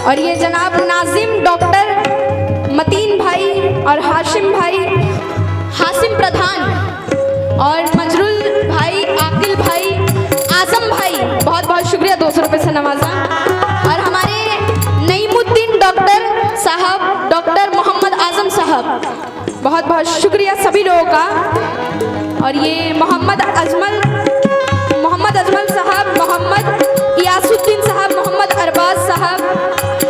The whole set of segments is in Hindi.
और ये जनाब नाजिम डॉक्टर मतीन भाई और हाशिम भाई, हाशिम प्रधान और मजरुल भाई, आकिल भाई, आजम भाई, बहुत बहुत शुक्रिया 200 रुपये से नवाजा। और हमारे नईमुद्दीन डॉक्टर साहब, डॉक्टर मोहम्मद आजम साहब, बहुत बहुत शुक्रिया सभी लोगों का। और ये मोहम्मद अजमल साहब, मोहम्मद यासुद्दीन साहब, मोहम्मद अरबाज साहब,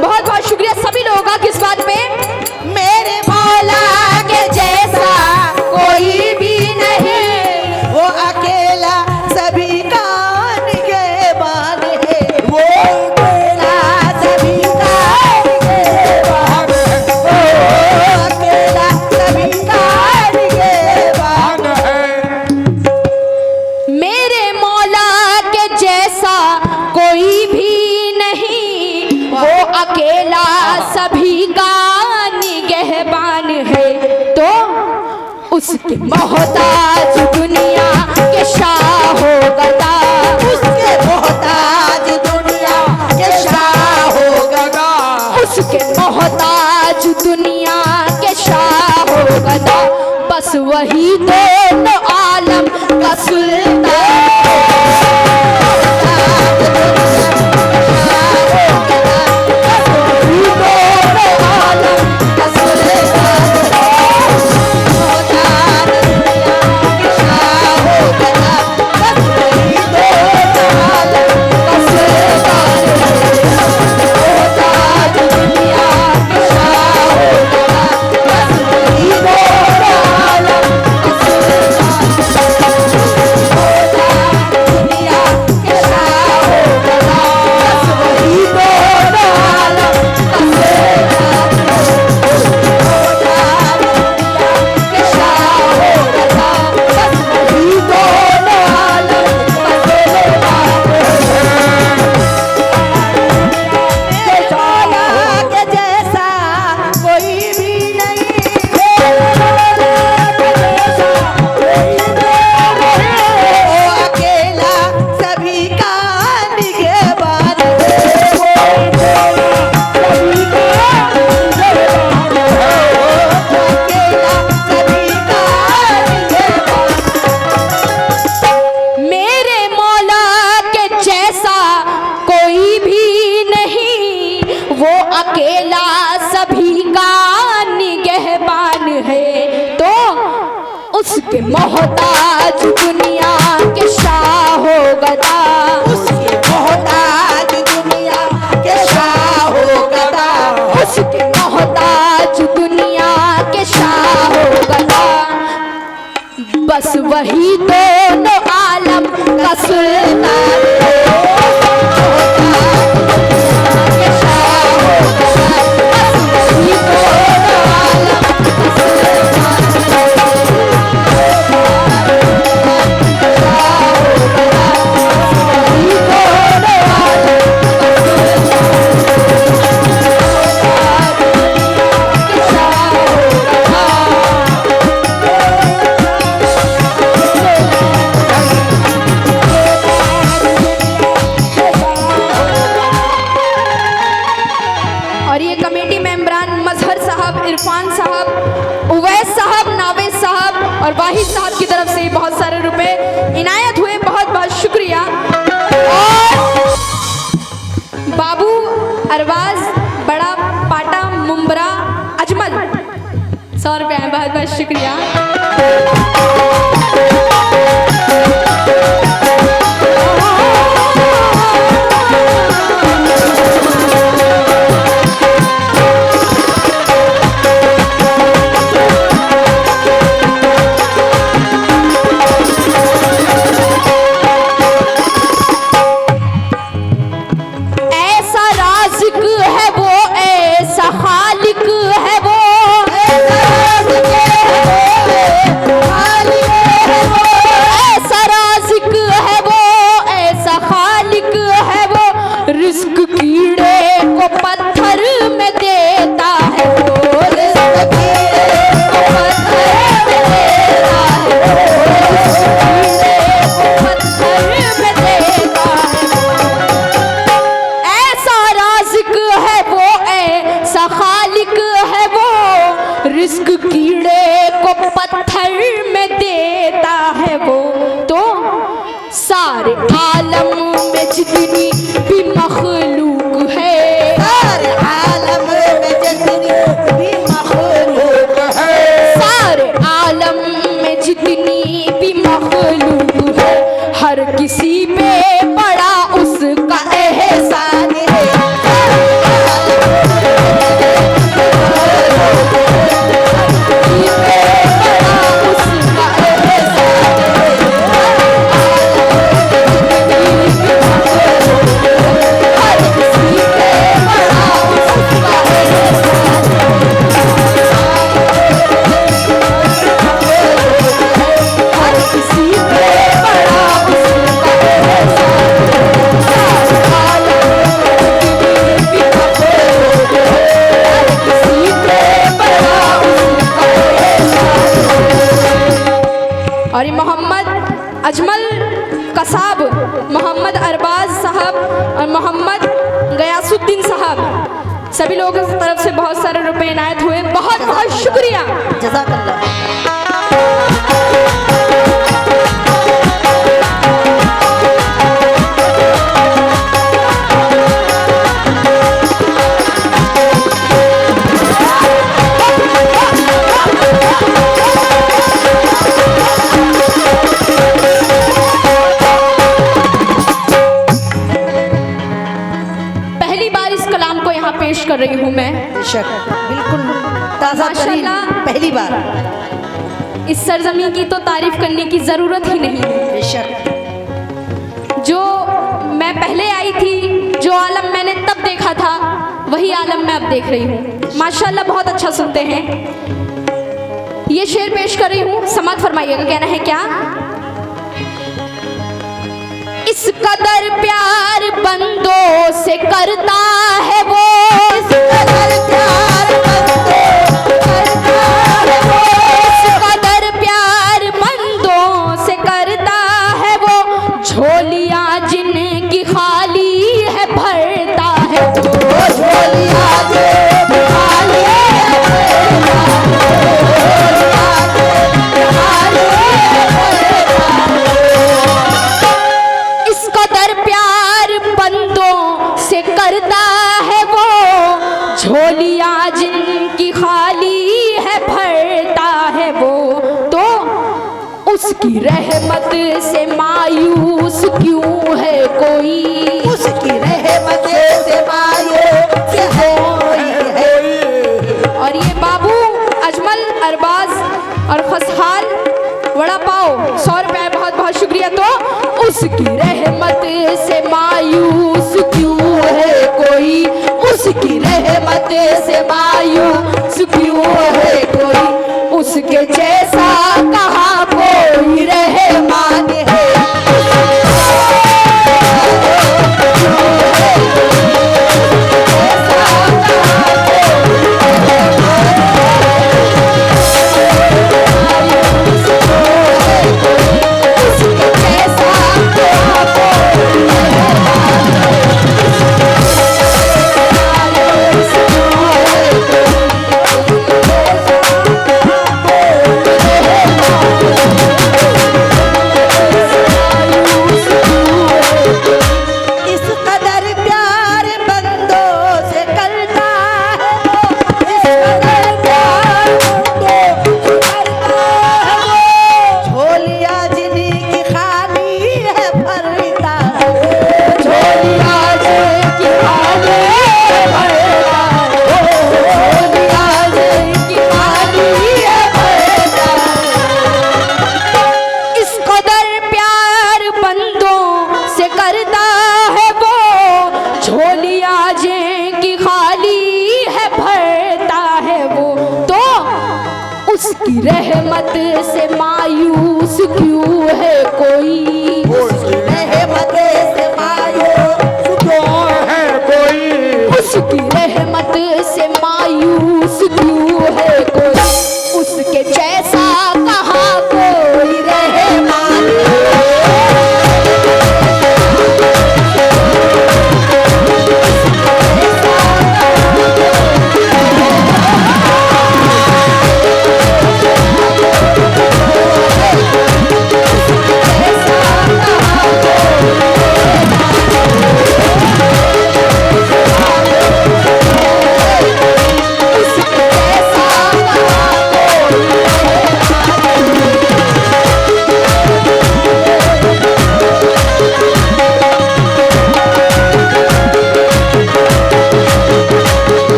बहुत बहुत शुक्रिया सभी लोगों का। किस बात पे? मेरे मौला के जैसा कोई भी नहीं, वो अकेला सभी का निगहबान है, वो अकेला सभी का निगहबान है, वो अकेला सभी का निगहबान है। मेरे मौला के जैसा कोई भी नहीं, वो अकेला सभी का निगहबान है। तो उसके मोहताज दुनिया के शाहो गदा, उसके मोहताज दुनिया के शाहो गदा, उसके मोहताज दुनिया के शाहो गदा, बस वही दोनों आलम का सुल्तान। अकेला सभी का निगहबान है। तो उसके मोहताज दुनिया के शाहो गदा, उसके मोहताज दुनिया के शाहो गदा, उसके मोहताज दुनिया के शाहो गदा, बस वही दोनों आलम का सुल्तान है। और ये कमेटी मेंबरान मजहर साहब, इरफान साहब, उवैस साहब, नावेद साहब और वाहिद साहब की तरफ से बहुत सारे रुपए इनायत हुए, बहुत बहुत शुक्रिया। और बाबू अरबाज बड़ा पाटा मुंबरा अजमल 100 रुपये हैं, बहुत बहुत शुक्रिया। रिस्क कीड़े को पत्थर में देता है वो, तो सारे आलम में जितनी भी मखलूक है, सारे आलम में जितनी भी मखलूक है, सारे आलम में जितनी भी मखलूक है, हर किसी पे पड़ा उसका एहसान है। और ये मोहम्मद अजमल कसाब, मोहम्मद अरबाज साहब और मोहम्मद गयासुद्दीन साहब, सभी लोगों की तरफ से बहुत सारे रुपए इनायत हुए। बहुत बहुत शुक्रिया। जज़ाकल्लाह। पेश कर रही हूँ मैं। बेशक, बिल्कुल ताज़ा तरीन, पहली बार। इस सरजमी की तो तारीफ करने की जरूरत ही नहीं। बेशक, जो मैं पहले आई थी, जो आलम मैंने तब देखा था, वही आलम मैं अब देख रही हूँ। माशाल्लाह बहुत अच्छा सुनते हैं। ये शेर पेश कर रही हूँ, समात फरमाइएगा। कहना है क्या? इस कदर प्यार बंदों से करता है वो, इस कदर प्यार बंदों से करता है वो, इस कदर प्यार बंदों से करता है वो, झोलियां जिनकी खाली है भरता है वो, झोलियां जिनकी खाली है भरता है। इस कदर प्यार बंदों से करता है वो, झोलियां जिनकी खाली है भरता है वो, तो उसकी रहमत से मायूस क्यों है कोई, उसकी रहमत से मायूस कोई है। और ये बाबू अजमल अरबाज और खसहाल वड़ा पाव 100 रुपए, बहुत बहुत शुक्रिया। तो उसकी रहमत से मायूस क्यों है कोई, उसकी रहमत से मायूस क्यों है कोई, उसके जैसा कहाँ कोई रहमान है। उसकी रहमत से मायूस क्यों है कोई, उसकी रहमत से मायूस क्यों है कोई, उसकी रहमत से मायूस क्यों है कोई, उसके जैसा कहाँ कोई रहमान।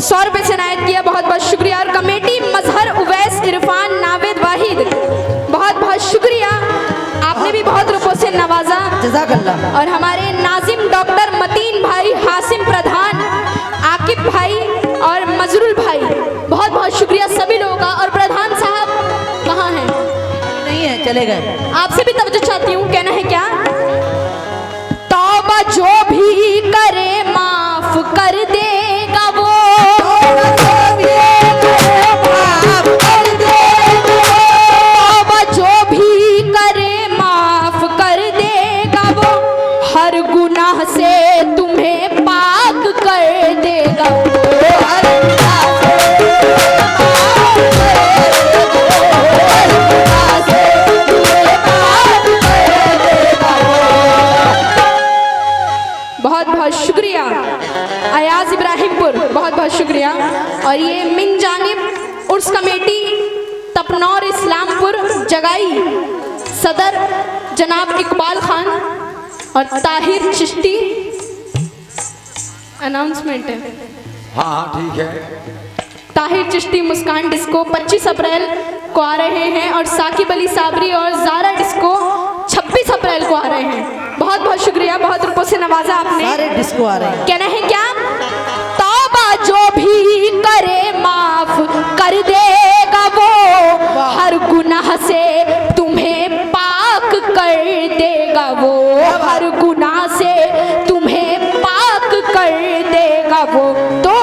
100 रुपये से इनायत किया, बहुत बहुत शुक्रिया। और कमेटी मजहर उवैस इरफान नावेद वाहिद, बहुत बहुत शुक्रिया, आपने भी बहुत रुपयों से नवाजा। जज़ाकल्लाह। और हमारे नाजिम डॉक्टर मतीन भाई, हासिम प्रधान, आकिब भाई और मजरुल भाई, बहुत बहुत शुक्रिया सभी लोगों का। और प्रधान साहब कहाँ हैं? नहीं है, चले गए। आपसे भी तवज्जो चाहती हूँ, कहना है क्या? तौबा जो भी करे माफ कर देगा वो, तौबा जो भी करे माफ कर देगा वो, हर गुनाह से तुम्हें पाक कर देगा वो। बहुत बहुत शुक्रिया अयाज इब्राहिमपुर, बहुत बहुत शुक्रिया। और ये मिन जानिब उर्स कमेटी तपनौर इस्लामपुर जगाई, सदर जनाब इकबाल खान और ताहिर चिश्ती। अनाउंसमेंट है। हाँ ठीक है। ताहिर चिश्ती मुस्कान डिस्को 25 अप्रैल को आ रहे हैं, और साकिब अली साबरी और जारा डिस्को 26 अप्रैल को आ रहे हैं। बहुत बहुत शुक्रिया, बहुत रुपयों से नवाजा आपने। सारे डिस्को आ रहे हैं। कहना है क्या? तौबा जो भी करे माफ कर देगा वो, हर गुनाह से तुम्हें पाक कर देगा वो, हर गुनाह से तुम्हें पाक कर देगा वो। तो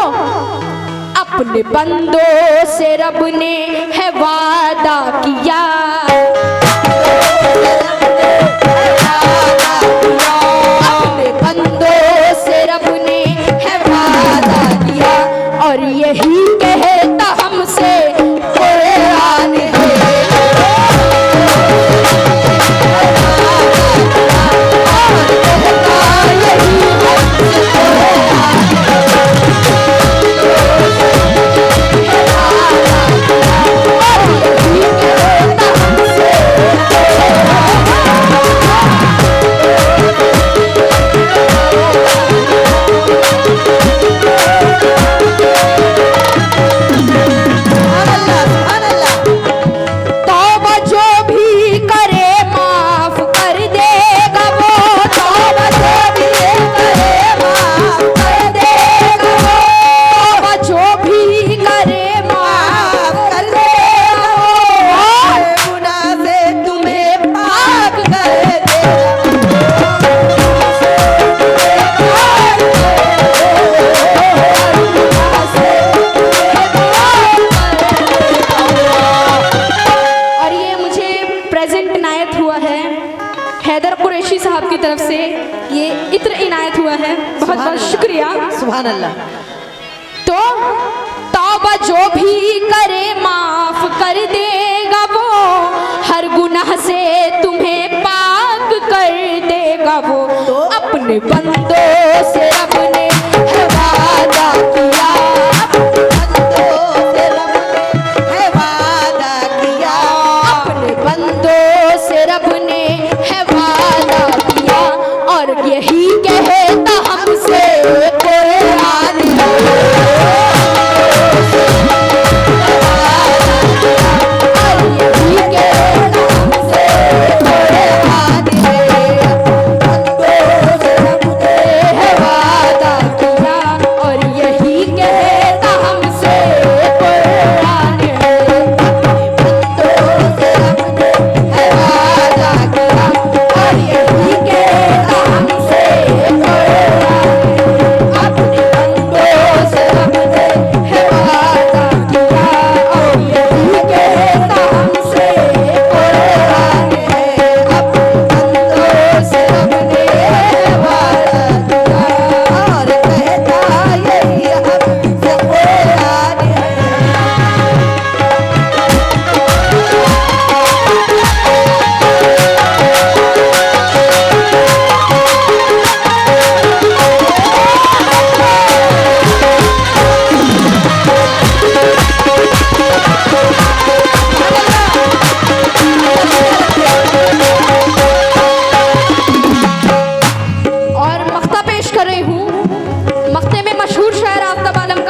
अपने बंदों से रब ने है वादा किया, अपने बंदों से रब ने है वादा किया, और यही कहता हमसे कुरान है। हैदर कुरैशी साहब की तरफ से ये इत्र इनायत हुआ है, बहुत बहुत शुक्रिया। सुभान अल्लाह। तो तौबा जो भी करे माफ कर देगा वो, हर गुनाह से तुम्हें पाक कर देगा वो। तो अपने बंदों से रब ने है वादा किया, अपने बंदों से रब ने है वादा किया, और यही कहता हमसे कुरान है। वादा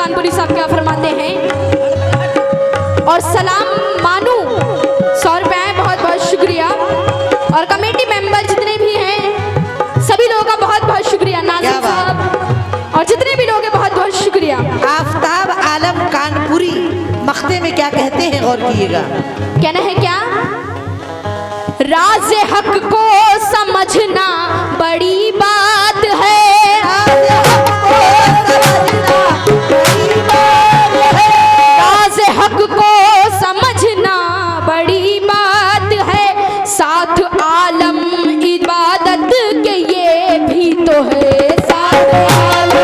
कानपुरी साहब क्या फरमाते हैं। और सलाम मानू 100 रुपये, बहुत बहुत शुक्रिया। और कमेटी मेंबर जितने भी हैं सभी लोगों का बहुत बहुत शुक्रिया। नाज़िम साहब और जितने भी लोग हैं बहुत बहुत शुक्रिया। आफ्ताब आलम कानपुरी मख्ते में क्या कहते हैं, गौर कीजिएगा। कहना है क्या, राज़ हक को समझना बड़ी बात है, राज़ हक को समझना बड़ी बात है, साथ आलम इबादत के ये भी तो है, साथ आलम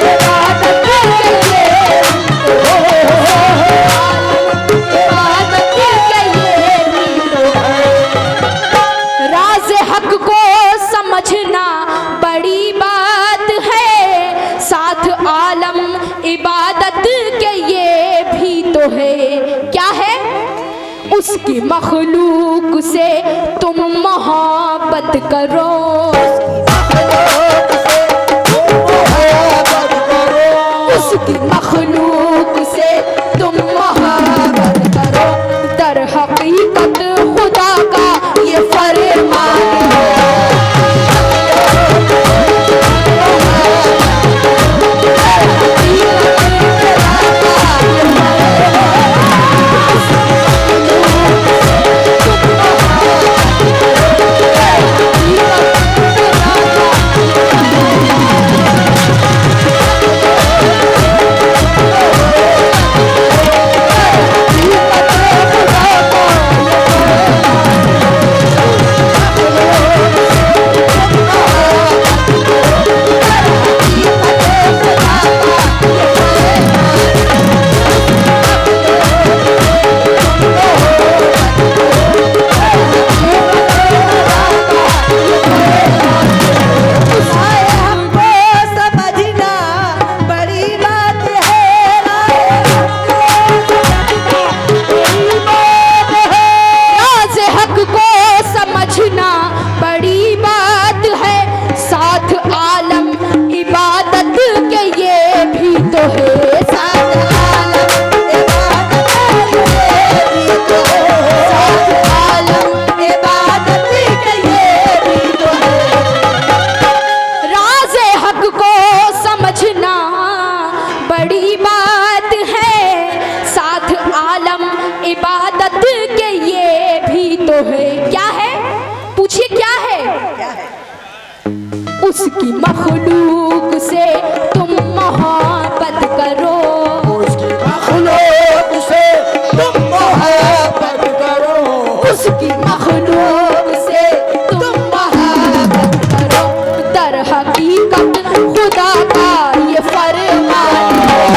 इबादत के ये इबादत के ये भी तो है, राज़ हक को समझना बड़ी बात है, साथ आलम इबादत के ये भी तो है। क्या है, उसकी मखलूक से तुम मोहब्बत करो, उसकी मखलूक से तुम मोहब्बत करो, दर हकीकत खुदा का ये फरमान है। उसकी मखलूक से तुम मोहब्बत करो, उसकी मखलूक से तुम मोहब्बत करो, उसकी मखलूक से तुम मोहब्बत करो, दर हकीकत खुदा का ये फरमान है।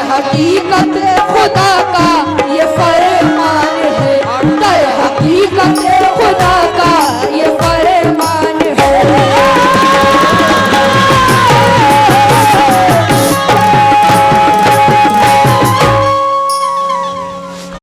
हकीकत खुदा का ये फरमान है, हकीकत